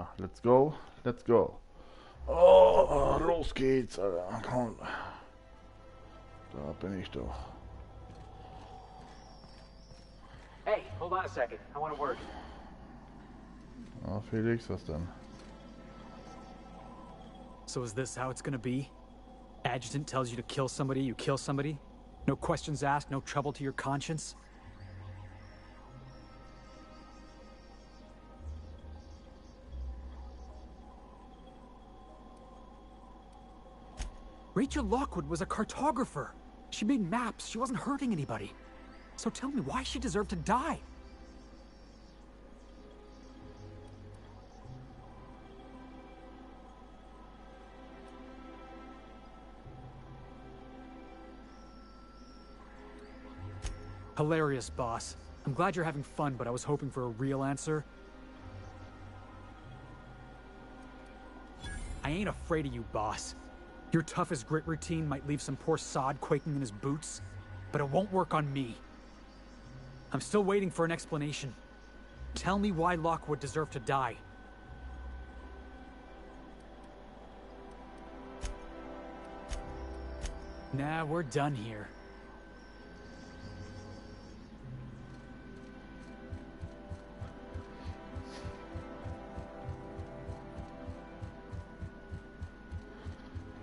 Ja, let's go, let's go. Oh, los geht's, Alter. Komm. Da bin ich doch. Hey, hold on a second. I want to work. Ah, Felix, was denn? So is this how it's gonna be? Adjutant tells you to kill somebody, you kill somebody? No questions asked, no trouble to your conscience? Rachel Lockwood was a cartographer. She made maps. She wasn't hurting anybody. So tell me, why she deserved to die? Hilarious, boss. I'm glad you're having fun, but I was hoping for a real answer. I ain't afraid of you, boss. Your tough as grit routine might leave some poor sod quaking in his boots, but it won't work on me. I'm still waiting for an explanation. Tell me why Lockwood deserved to die. Nah, we're done here.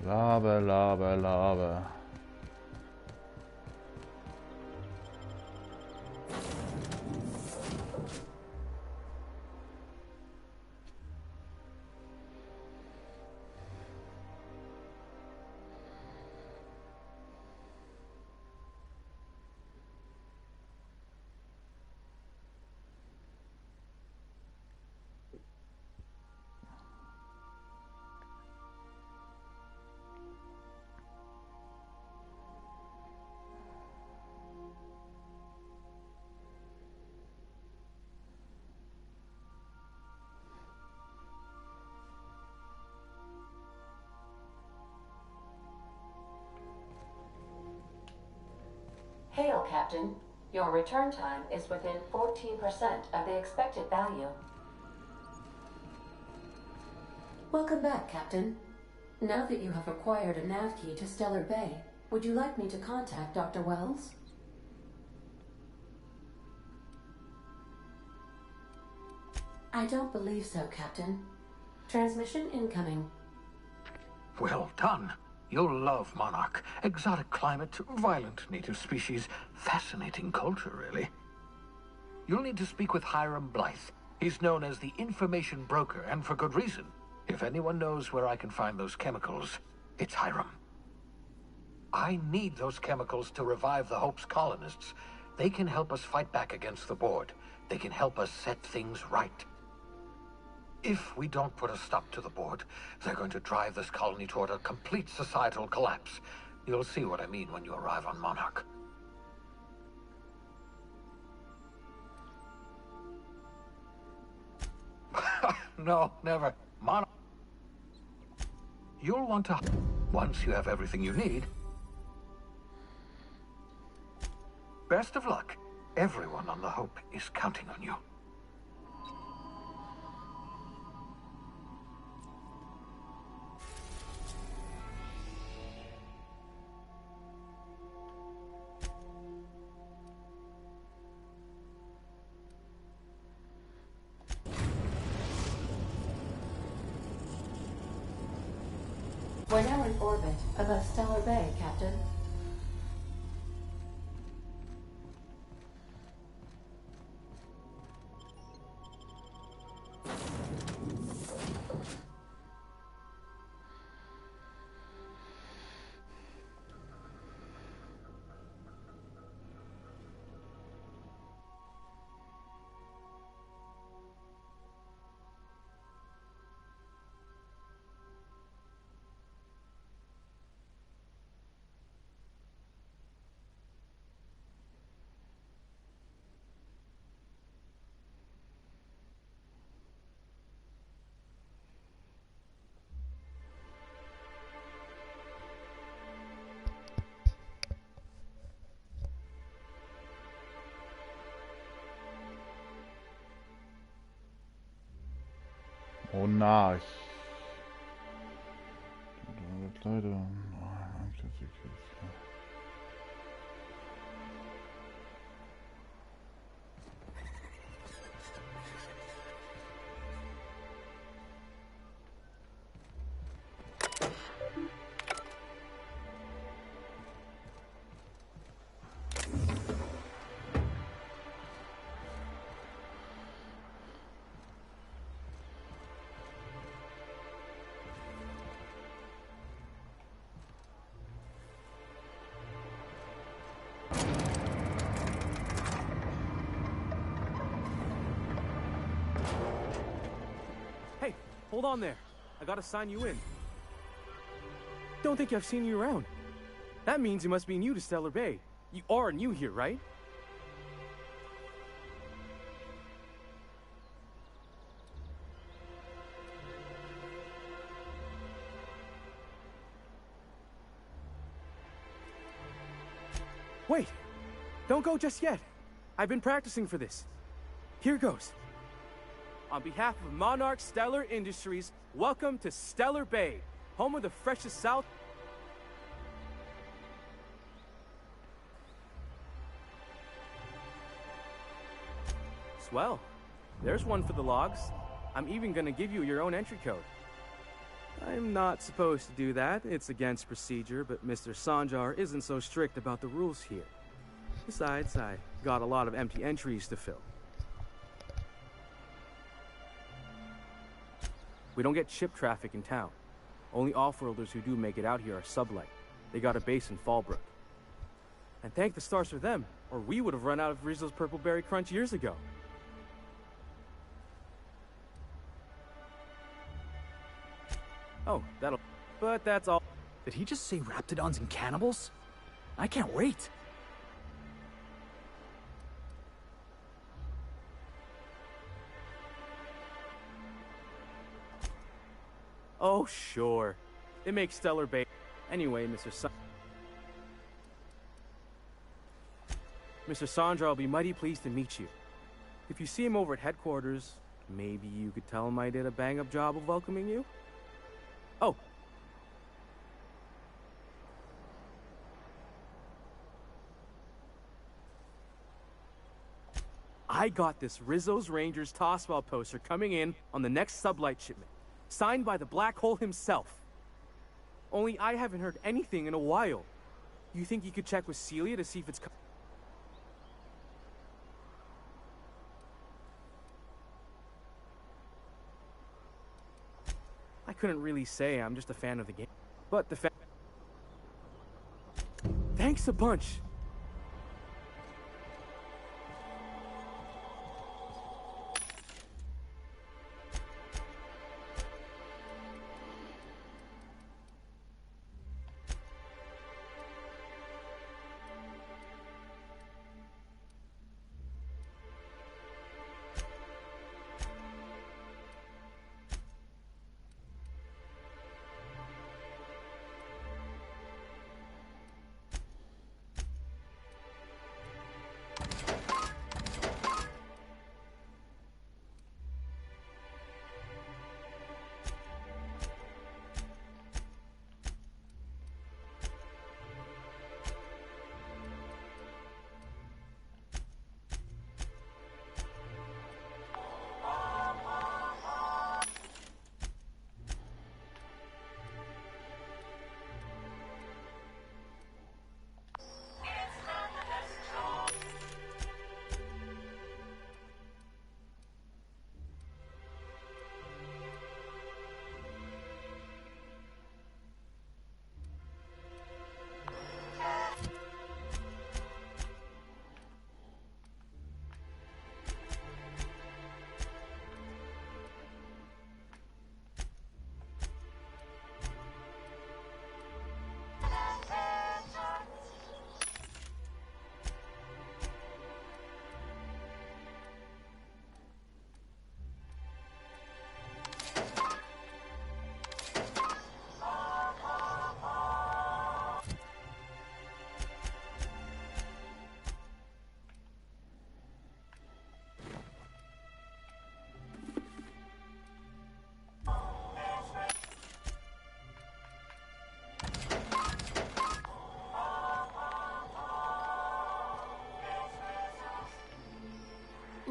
Laber, laber, laber. Hail, Captain. Your return time is within 14% of the expected value. Welcome back, Captain. Now that you have acquired a nav key to Stellar Bay, would you like me to contact Dr. Wells? I don't believe so, Captain. Transmission incoming. Well done. You'll love Monarch. Exotic climate, violent native species, fascinating culture, really. You'll need to speak with Hiram Blythe. He's known as the information broker, and for good reason. If anyone knows where I can find those chemicals, it's Hiram. I need those chemicals to revive the Hope's colonists. They can help us fight back against the Board. They can help us set things right. If we don't put a stop to the Board, they're going to drive this colony toward a complete societal collapse. You'll see what I mean when you arrive on Monarch. No, never. Monarch. You'll want to... Once you have everything you need. Best of luck. Everyone on the Hope is counting on you. We're now in orbit above Stellar Bay, Captain. Monarch. Leider. Hey, hold on there. I gotta sign you in. Don't think I've seen you around. That means you must be new to Stellar Bay. You are new here, right? Wait! Don't go just yet. I've been practicing for this. Here goes. On behalf of Monarch Stellar Industries, welcome to Stellar Bay, home of the freshest South. Swell. There's one for the logs. I'm even gonna give you your own entry code. I'm not supposed to do that. It's against procedure, but Mr. Sanjar isn't so strict about the rules here. Besides, I got a lot of empty entries to fill. We don't get ship traffic in town. Only off-worlders who do make it out here are sublight. They got a base in Fallbrook. And thank the stars for them, or we would have run out of Rizzo's Purple Berry Crunch years ago. Oh, but that's all. Did he just say Raptidons and cannibals? I can't wait. Oh, sure. They make Stellar Bay. Anyway, Mr. Sandra will be mighty pleased to meet you. If you see him over at headquarters, maybe you could tell him I did a bang-up job of welcoming you? Oh. I got this Rizzo's Rangers Tosswell poster coming in on the next sublight shipment, signed by the Black Hole himself. Only I haven't heard anything in a while. You think you could check with Celia to see if it's... I couldn't really say. I'm just a fan of the game. But the Thanks a bunch.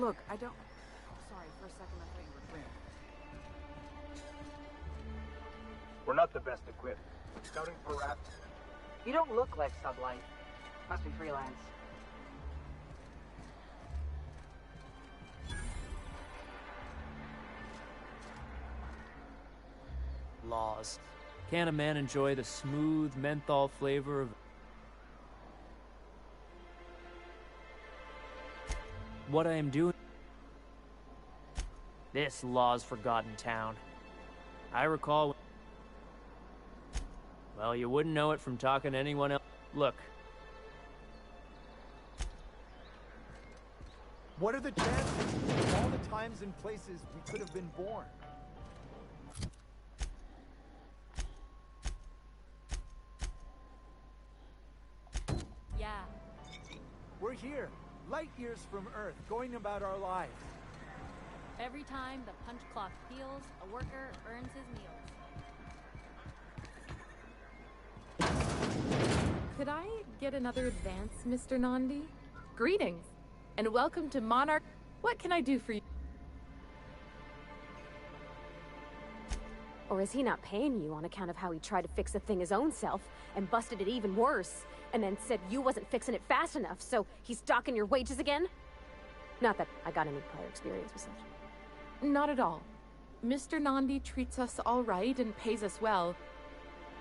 Look, I don't... Sorry, for a second I thought you were Grim. We're not the best equipped. Scouting for rats. You don't look like Sublight. Must be freelance. Laws. Can a man enjoy the smooth menthol flavor of what I am doing? This Law's forgotten town. I recall. Well, you wouldn't know it from talking to anyone else. Look. What are the chances of all the times and places we could have been born? Yeah. We're here, light years from Earth, going about our lives. Every time the punch clock peels, a worker earns his meals. Could I get another advance, Mr. Nandi? Greetings, and welcome to Monarch. What can I do for you? Or is he not paying you on account of how he tried to fix the thing his own self and busted it even worse, and then said you wasn't fixing it fast enough, so he's docking your wages again? Not that I got any prior experience with such. Not at all. Mr. Nandi treats us all right and pays us well.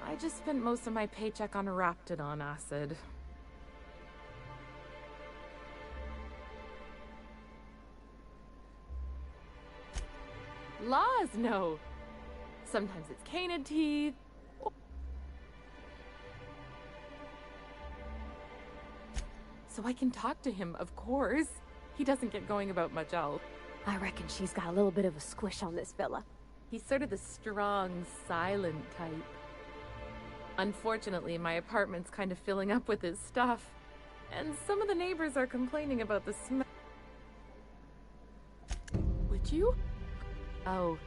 I just spent most of my paycheck on Raptidon acid. Laws, no. Sometimes it's canid teeth. So I can talk to him, of course. He doesn't get going about much else. I reckon she's got a little bit of a squish on this fella. He's sort of the strong, silent type. Unfortunately, my apartment's kind of filling up with his stuff. And some of the neighbors are complaining about the smell. Would you? Oh.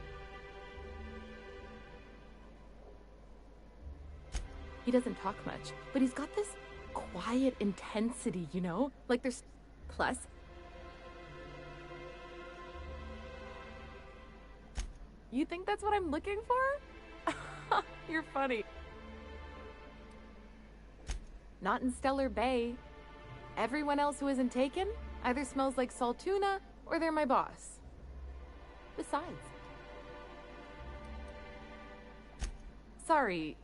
He doesn't talk much, but he's got this quiet intensity, you know? Like there's... Plus... You think that's what I'm looking for? You're funny. Not in Stellar Bay. Everyone else who isn't taken either smells like salt tuna or they're my boss. Besides... Sorry.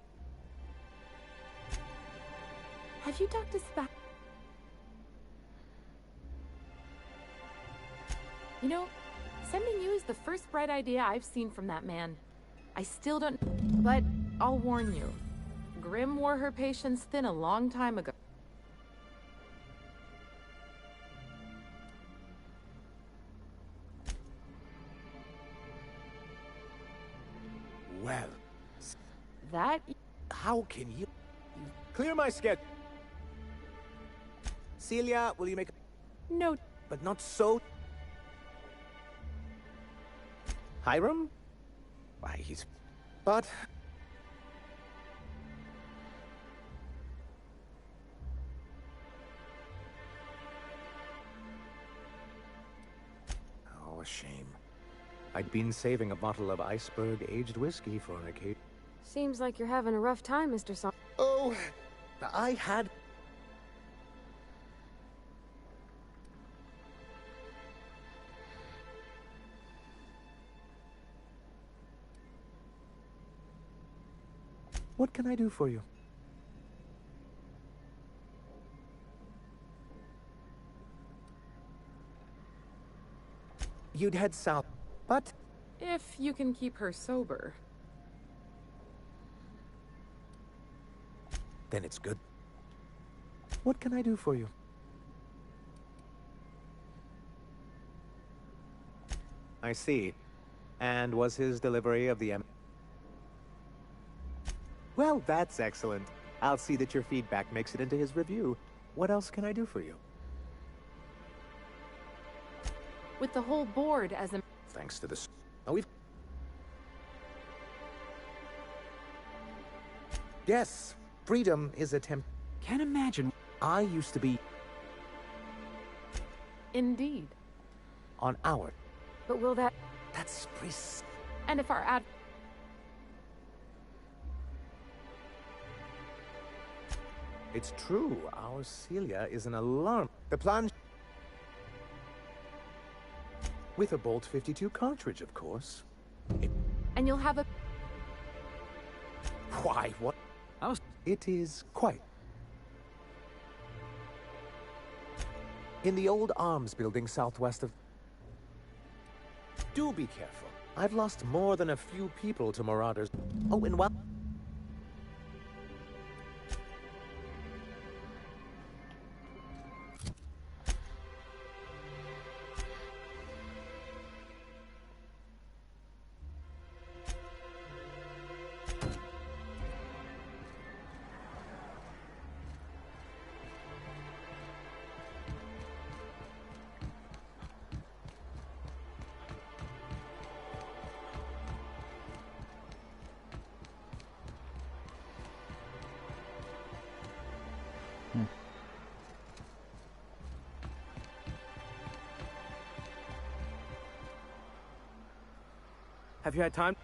Have you talked to Spa... You know, sending you is the first bright idea I've seen from that man. I still don't... But I'll warn you. Grim wore her patience thin a long time ago. Well... That... How can you... Clear my schedule. Celia, will you make... No. But not so... Hiram? Why, he's... But... Oh, a shame. I'd been saving a bottle of iceberg-aged whiskey for an occasion. Seems like you're having a rough time, Mr. Son. Oh, I had... What can I do for you? You'd head south, but... If you can keep her sober. Then it's good. What can I do for you? I see. And was his delivery of the Well, that's excellent. I'll see that your feedback makes it into his review. What else can I do for you? With the whole board as a... Thanks to this... Oh, we've... Yes, freedom is a temp... Can't imagine. I used to be... Indeed. on our... But will that... That's precise. And if our ad... It's true. Our Celia is an alarm. The plan... With a Bolt 52 cartridge, of course. And you'll have a... Why, what? It is quite... In the old arms building southwest of... Do be careful. I've lost more than a few people to marauders. Oh, and what? Have you had time?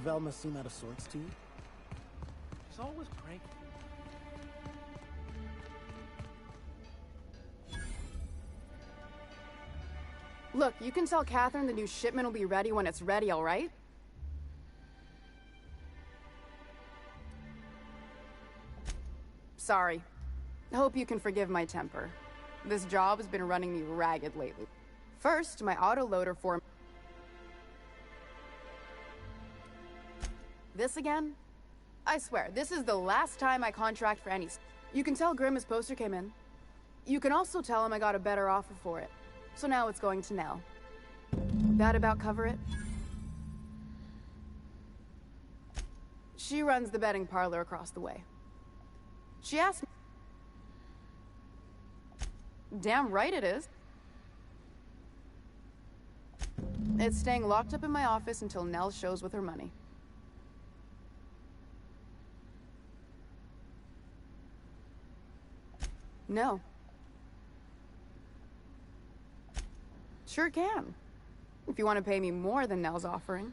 Velma seem out of sorts to you? She's always cranky. Look, you can tell Catherine the new shipment will be ready when it's ready, all right? Sorry. Hope you can forgive my temper. This job has been running me ragged lately. First, my autoloader form... This again? I swear, this is the last time I contract for any... You can tell Grimm his poster came in. You can also tell him I got a better offer for it. So now it's going to Nell. That about cover it? She runs the betting parlor across the way. She asked me... Damn right it is. It's staying locked up in my office until Nell shows with her money. No. Sure can. If you want to pay me more than Nell's offering.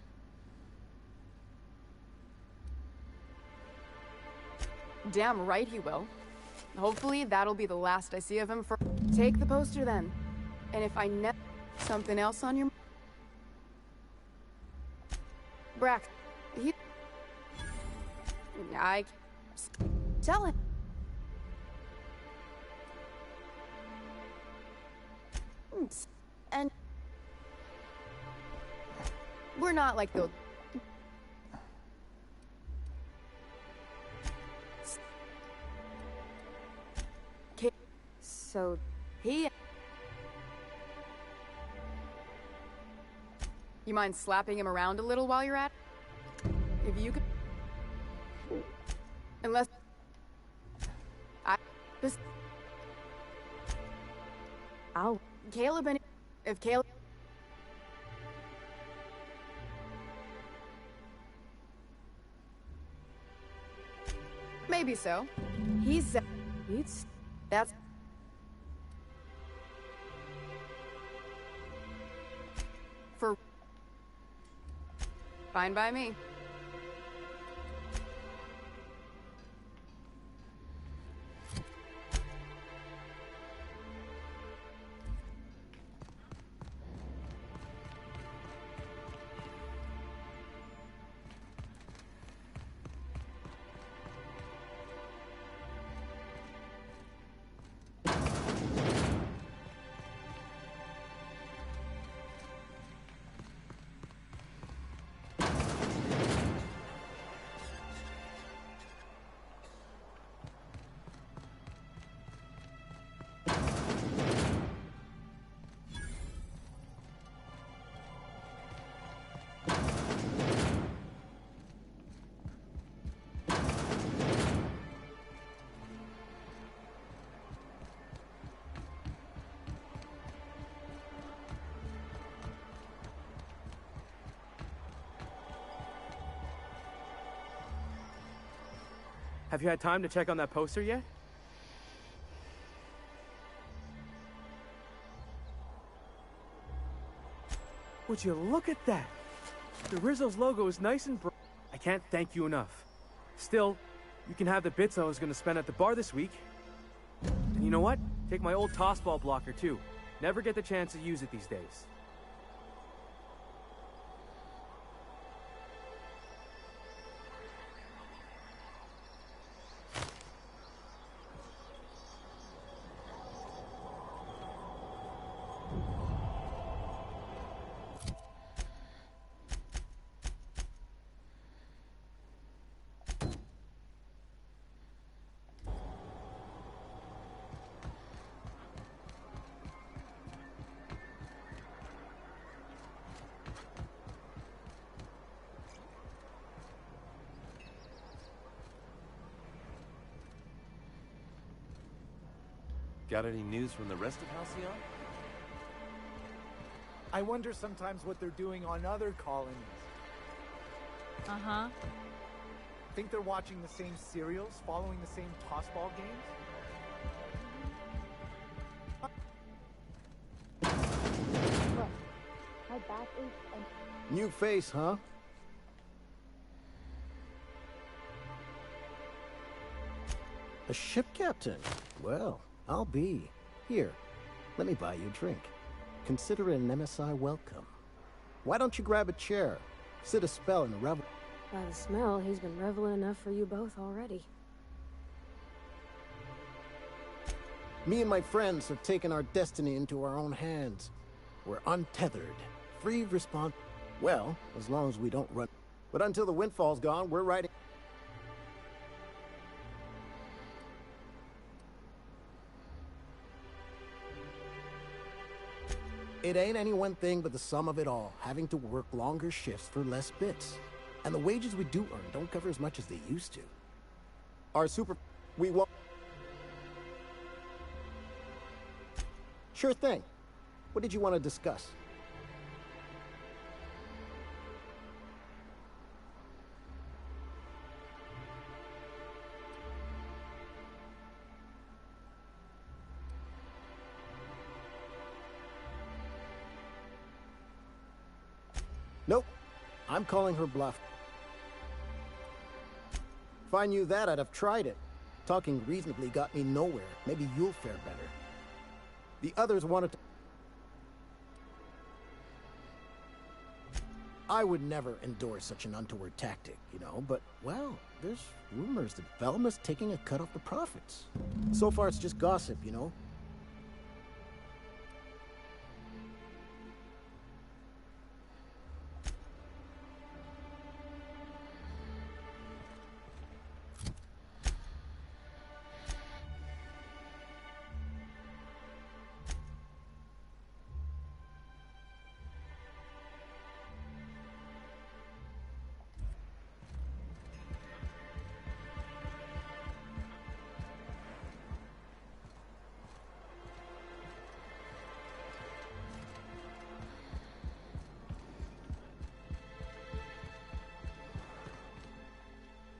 Damn right he will. Hopefully that'll be the last I see of him for... Take the poster then. And if I net something else on your... Brack, he... I... Tell him. And... We're not like those... So... He... You mind slapping him around a little while you're at it? If you could... Unless... Just... I'll... Caleb and... If Caleb... Maybe so. He said... That's... For... Fine by me. Have you had time to check on that poster yet? Would you look at that? The Rizzo's logo is nice and bright. I can't thank you enough. Still, you can have the bits I was going to spend at the bar this week. And you know what? Take my old tossball blocker too. Never get the chance to use it these days. Got any news from the rest of Halcyon? I wonder sometimes what they're doing on other colonies. Uh-huh. Think they're watching the same serials, following the same tossball games? My back aches and... New face, huh? A ship captain? Well, I'll be. Here, let me buy you a drink. Consider it an MSI welcome. Why don't you grab a chair? Sit a spell and revel. By the smell, he's been reveling enough for you both already. Me and my friends have taken our destiny into our own hands. We're untethered, free of respons... Well, as long as we don't run... But until the windfall's gone, we're riding... It ain't any one thing but the sum of it all, having to work longer shifts for less bits. And the wages we do earn don't cover as much as they used to. Our super... We won't... Sure thing. What did you want to discuss? Nope. I'm calling her bluff. If I knew that, I'd have tried it. Talking reasonably got me nowhere. Maybe you'll fare better. The others wanted to... I would never endorse such an untoward tactic, you know, but, well, there's rumors that Velma's taking a cut off the profits. So far, it's just gossip, you know.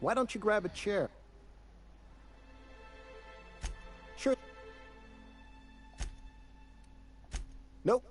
Why don't you grab a chair? Sure. Nope.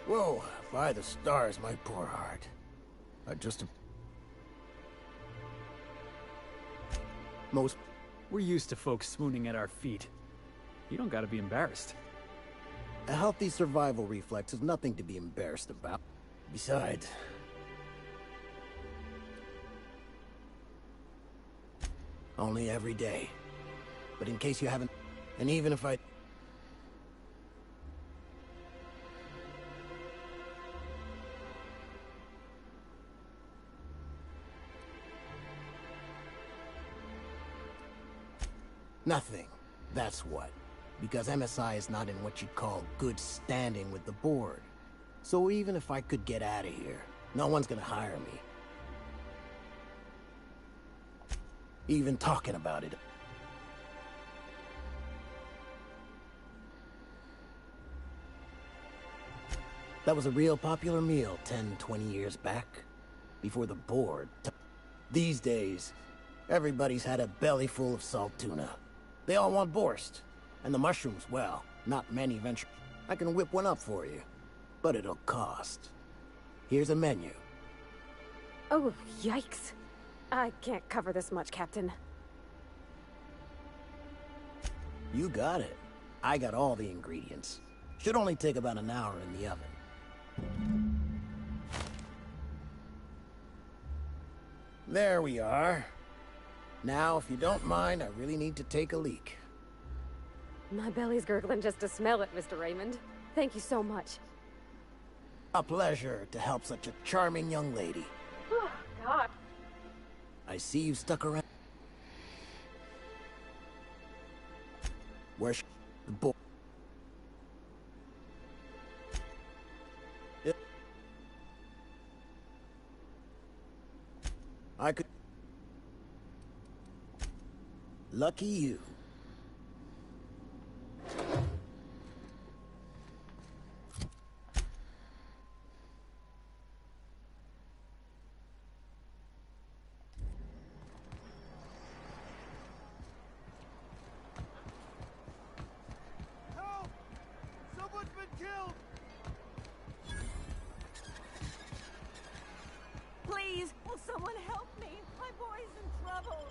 Whoa, by the stars, my poor heart. We're used to folks swooning at our feet. You don't gotta be embarrassed. A healthy survival reflex is nothing to be embarrassed about. Besides... only every day. But in case you haven't... and even if I... nothing. That's what. Because MSI is not in what you'd call good standing with the board. So even if I could get out of here, no one's gonna hire me. Even talking about it. That was a real popular meal 10, 20 years back. Before the board. These days, everybody's had a belly full of salt tuna. They all want borscht. And the mushrooms, well, not many venture. I can whip one up for you. But it'll cost. Here's a menu. Oh, yikes. I can't cover this much, Captain. You got it. I got all the ingredients. Should only take about an hour in the oven. There we are. Now, if you don't mind, I really need to take a leak. My belly's gurgling just to smell it, Mr. Raymond. Thank you so much. A pleasure to help such a charming young lady. Oh, God. I see you stuck around. Where's the boy? I could... lucky you. Help! Someone's been killed! Please, will someone help me? My boy's in trouble.